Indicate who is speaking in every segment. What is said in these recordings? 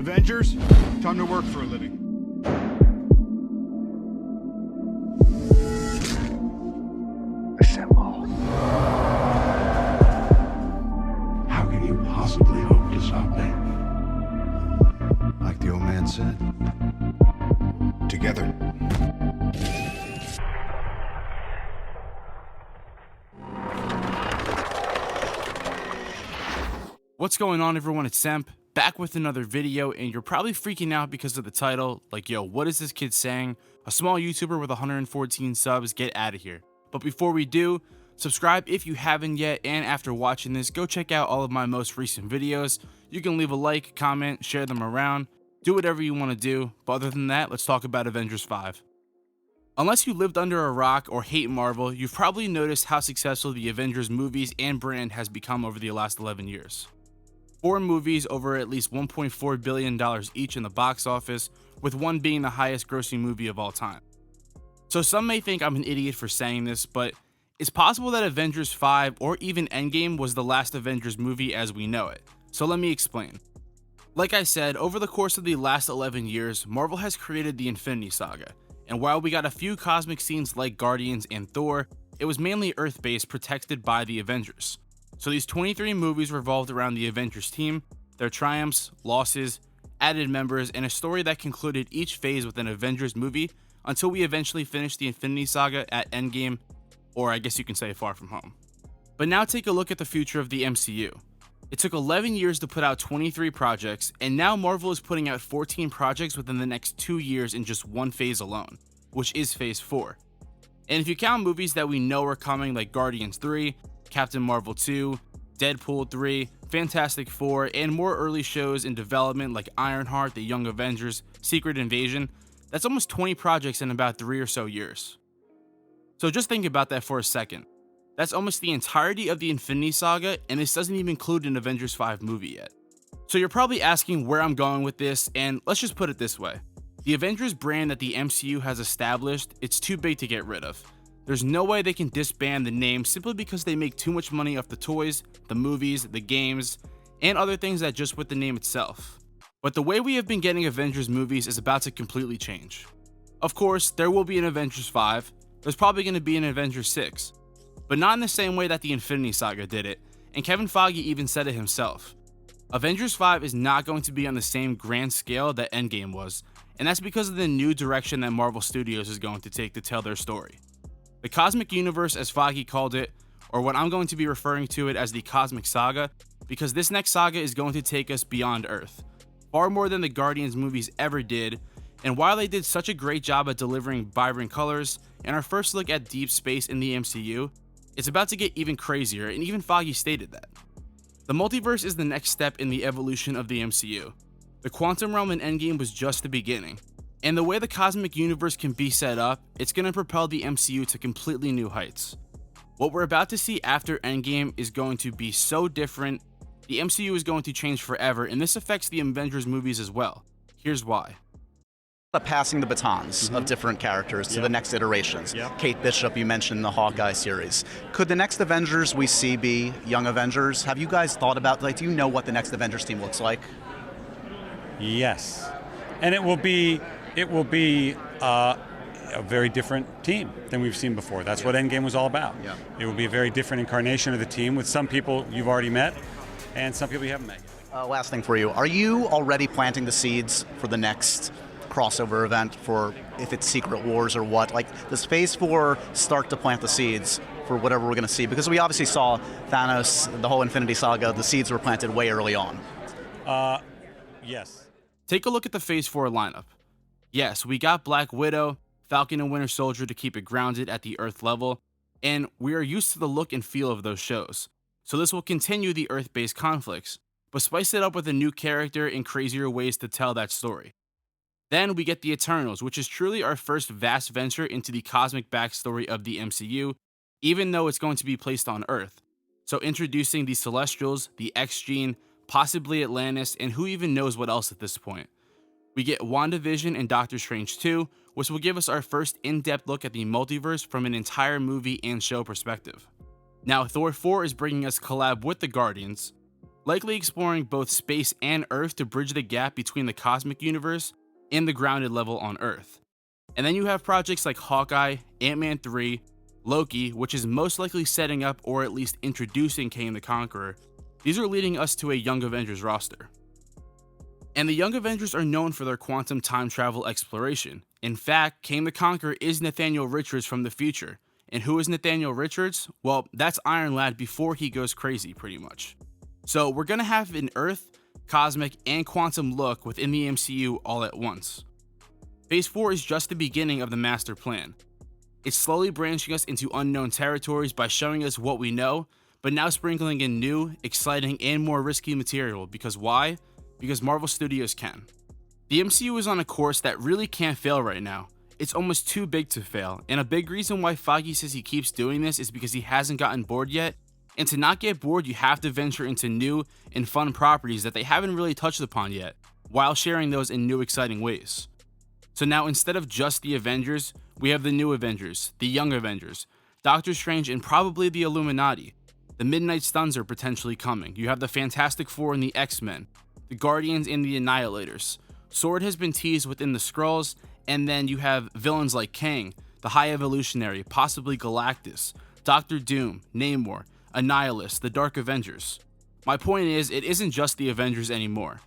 Speaker 1: Avengers, time to work for a living.
Speaker 2: Assemble. How can you possibly hope to stop me?
Speaker 3: Like the old man said, together.
Speaker 4: What's going on, everyone? It's Semp, back with another video, and you're probably freaking out because of the title. Like, yo, what is this kid saying? A small YouTuber with 114 subs, get out of here. But before we do, subscribe if you haven't yet, and after watching this, go check out all of my most recent videos. You can leave a like, comment, share them around, do whatever you want to do. But other than that, let's talk about Avengers 5. Unless you lived under a rock or hate Marvel, you've probably noticed how successful the Avengers movies and brand has become over the last 11 years. 4 movies over at least $1.4 billion each in the box office, with one being the highest grossing movie of all time. So some may think I'm an idiot for saying this, but it's possible that Avengers 5 or even Endgame was the last Avengers movie as we know it. So let me explain. Like I said, over the course of the last 11 years, Marvel has created the Infinity Saga, and while we got a few cosmic scenes like Guardians and Thor, it was mainly Earth-based, protected by the Avengers. So these 23 movies revolved around the Avengers team, their triumphs, losses, added members, and a story that concluded each phase with an Avengers movie until we eventually finished the Infinity Saga at Endgame, or I guess you can say Far From Home. But now take a look at the future of the MCU. It took 11 years to put out 23 projects, and now Marvel is putting out 14 projects within the next 2 years in just one phase alone, which is Phase 4. And if you count movies that we know are coming like Guardians 3, Captain Marvel 2, Deadpool 3, Fantastic Four, and more early shows in development like Ironheart, The Young Avengers, Secret Invasion, that's almost 20 projects in about 3 or so years. So just think about that for a second. That's almost the entirety of the Infinity Saga, and this doesn't even include an Avengers 5 movie yet. So you're probably asking where I'm going with this, and let's just put it this way. The Avengers brand that the MCU has established, it's too big to get rid of. There's no way they can disband the name simply because they make too much money off the toys, the movies, the games, and other things that just with the name itself. But the way we have been getting Avengers movies is about to completely change. Of course, there will be an Avengers 5, there's probably going to be an Avengers 6, but not in the same way that the Infinity Saga did it, and Kevin Fiege even said it himself. Avengers 5 is not going to be on the same grand scale that Endgame was, and that's because of the new direction that Marvel Studios is going to take to tell their story. The Cosmic Universe, as Feige called it, or what I'm going to be referring to it as the Cosmic Saga, because this next saga is going to take us beyond Earth, far more than the Guardians movies ever did, and while they did such a great job at delivering vibrant colors and our first look at deep space in the MCU, it's about to get even crazier, and even Feige stated that. The multiverse is the next step in the evolution of the MCU. The Quantum Realm in Endgame was just the beginning. And the way the cosmic universe can be set up, it's going to propel the MCU to completely new heights. What we're about to see after Endgame is going to be so different. The MCU is going to change forever, and this affects the Avengers movies as well. Here's why.
Speaker 5: Passing the batons of different characters to the next iterations. Kate Bishop, you mentioned the Hawkeye series. Could the next Avengers we see be Young Avengers? Have you guys thought about, do you know what the next Avengers team looks like?
Speaker 6: Yes. And it will be a very different team than we've seen before. That's what Endgame was all about. It will be a very different incarnation of the team with some people you've already met and some people you haven't met yet.
Speaker 5: Last thing for you. Are you already planting the seeds for the next crossover event, for if it's Secret Wars or what? Does Phase 4 start to plant the seeds for whatever we're going to see? Because we obviously saw Thanos, the whole Infinity Saga, the seeds were planted way early on.
Speaker 6: Yes.
Speaker 4: Take a look at the Phase 4 lineup. Yes, we got Black Widow, Falcon and Winter Soldier to keep it grounded at the Earth level, and we are used to the look and feel of those shows. So this will continue the Earth-based conflicts, but spice it up with a new character and crazier ways to tell that story. Then we get the Eternals, which is truly our first vast venture into the cosmic backstory of the MCU, even though it's going to be placed on Earth. So introducing the Celestials, the X-Gene, possibly Atlantis, and who even knows what else at this point. We get WandaVision and Doctor Strange 2, which will give us our first in-depth look at the multiverse from an entire movie and show perspective. Now, Thor 4 is bringing us collab with the Guardians, likely exploring both space and Earth to bridge the gap between the cosmic universe and the grounded level on Earth. And then you have projects like Hawkeye, Ant-Man 3, Loki, which is most likely setting up or at least introducing Kang the Conqueror. These are leading us to a Young Avengers roster. And the Young Avengers are known for their quantum time travel exploration. In fact, Kang the Conqueror is Nathaniel Richards from the future. And who is Nathaniel Richards? Well, that's Iron Lad before he goes crazy, pretty much. So we're gonna have an Earth, cosmic, and quantum look within the MCU all at once. Phase 4 is just the beginning of the master plan. It's slowly branching us into unknown territories by showing us what we know, but now sprinkling in new, exciting, and more risky material. Because why? Because Marvel Studios can. The MCU is on a course that really can't fail right now. It's almost too big to fail, and a big reason why Feige says he keeps doing this is because he hasn't gotten bored yet, and to not get bored you have to venture into new and fun properties that they haven't really touched upon yet, while sharing those in new exciting ways. So now instead of just the Avengers, we have the new Avengers, the Young Avengers, Doctor Strange, and probably the Illuminati. The Midnight Suns are potentially coming. You have the Fantastic Four and the X-Men, the Guardians and the Annihilators. Sword has been teased within the Skrulls, and then you have villains like Kang, the High Evolutionary, possibly Galactus, Doctor Doom, Namor, Annihilus, the Dark Avengers. My point is, it isn't just the Avengers anymore.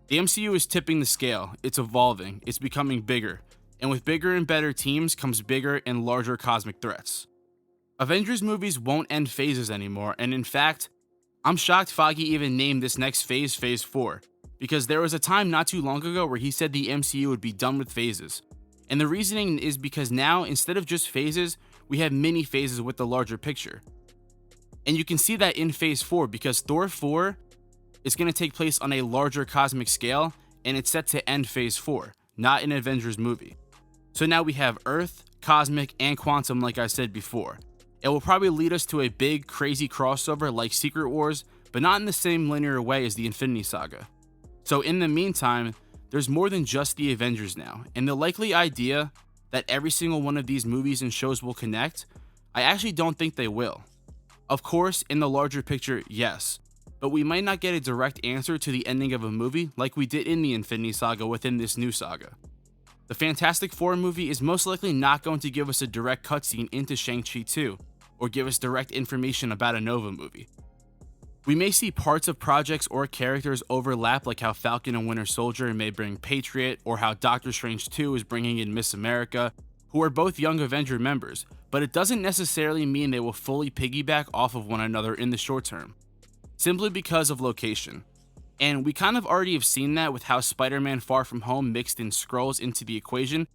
Speaker 4: The MCU is tipping the scale, it's evolving, it's becoming bigger, and with bigger and better teams comes bigger and larger cosmic threats. Avengers movies won't end phases anymore, and in fact, I'm shocked Feige even named this next phase Phase 4, because there was a time not too long ago where he said the MCU would be done with phases. And the reasoning is because now, instead of just phases, we have mini phases with the larger picture. And you can see that in Phase 4 because Thor 4 is going to take place on a larger cosmic scale, and it's set to end Phase 4, not an Avengers movie. So now we have Earth, cosmic, and quantum like I said before. It will probably lead us to a big, crazy crossover like Secret Wars, but not in the same linear way as the Infinity Saga. So in the meantime, there's more than just the Avengers now, and the likely idea that every single one of these movies and shows will connect, I actually don't think they will. Of course, in the larger picture, yes, but we might not get a direct answer to the ending of a movie like we did in the Infinity Saga within this new saga. The Fantastic Four movie is most likely not going to give us a direct cutscene into Shang-Chi 2, or give us direct information about a Nova movie. We may see parts of projects or characters overlap, like how Falcon and Winter Soldier may bring Patriot, or how Doctor Strange 2 is bringing in Miss America, who are both Young Avenger members, but it doesn't necessarily mean they will fully piggyback off of one another in the short term, simply because of location. And we kind of already have seen that with how Spider-Man Far From Home mixed in Skrulls into the equation,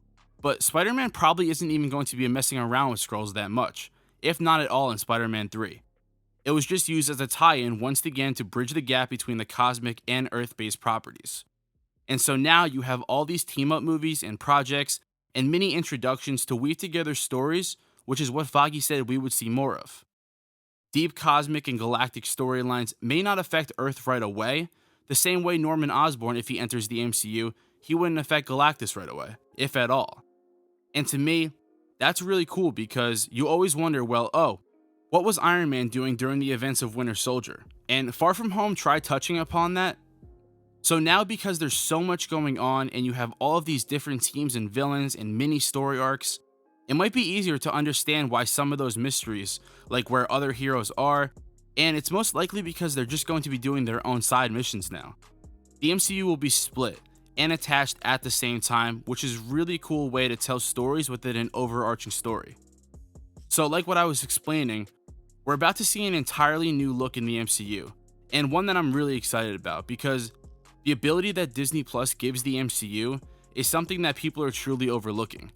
Speaker 4: but Spider-Man probably isn't even going to be messing around with Skrulls that much, if not at all in Spider-Man 3. It was just used as a tie-in once again to bridge the gap between the cosmic and Earth-based properties. And so now you have all these team-up movies and projects and mini introductions to weave together stories, which is what Feige said we would see more of. Deep cosmic and galactic storylines may not affect Earth right away, the same way Norman Osborn, if he enters the MCU, he wouldn't affect Galactus right away, if at all. And to me, that's really cool because you always wonder, well, what was Iron Man doing during the events of Winter Soldier? And Far From Home tried touching upon that. So now, because there's so much going on and you have all of these different teams and villains and mini story arcs, it might be easier to understand why some of those mysteries, like where other heroes are, and it's most likely because they're just going to be doing their own side missions now. The MCU will be split and attached at the same time, which is a really cool way to tell stories within an overarching story. So like what I was explaining, we're about to see an entirely new look in the MCU, and one that I'm really excited about because the ability that Disney Plus gives the MCU is something that people are truly overlooking.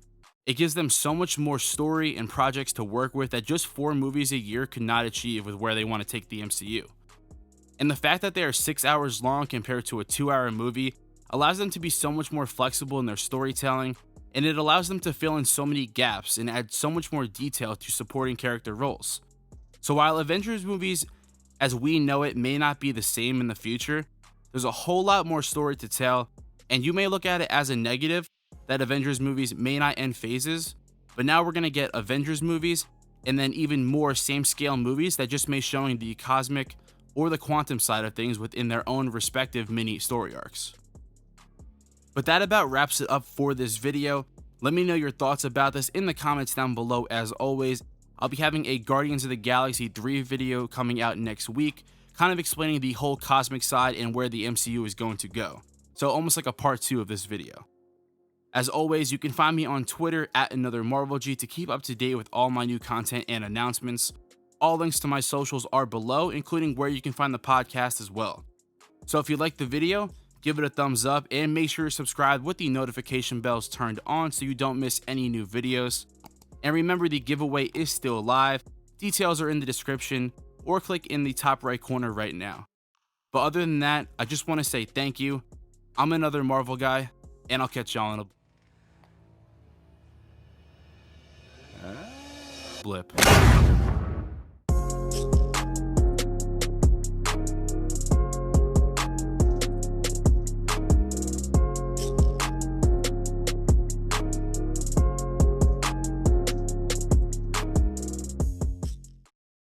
Speaker 4: It gives them so much more story and projects to work with that just 4 movies a year could not achieve with where they want to take the MCU. And the fact that they are 6 hours long compared to a 2-hour movie allows them to be so much more flexible in their storytelling, and it allows them to fill in so many gaps and add so much more detail to supporting character roles. So while Avengers movies, as we know it, may not be the same in the future, there's a whole lot more story to tell, and you may look at it as a negative that Avengers movies may not end phases, but now we're going to get Avengers movies, and then even more same scale movies that just may showing the cosmic or the quantum side of things within their own respective mini story arcs. But that about wraps it up for this video. Let me know your thoughts about this in the comments down below. As always, I'll be having a Guardians of the Galaxy 3 video coming out next week, kind of explaining the whole cosmic side and where the MCU is going to go. So almost like a part 2 of this video. As always, you can find me on Twitter at AnotherMarvelG to keep up to date with all my new content and announcements. All links to my socials are below, including where you can find the podcast as well. So if you liked the video, give it a thumbs up and make sure you're subscribed with the notification bells turned on so you don't miss any new videos. And remember, the giveaway is still live. Details are in the description or click in the top right corner right now. But other than that, I just want to say thank you. I'm Another Marvel Guy, and I'll catch y'all in a blip.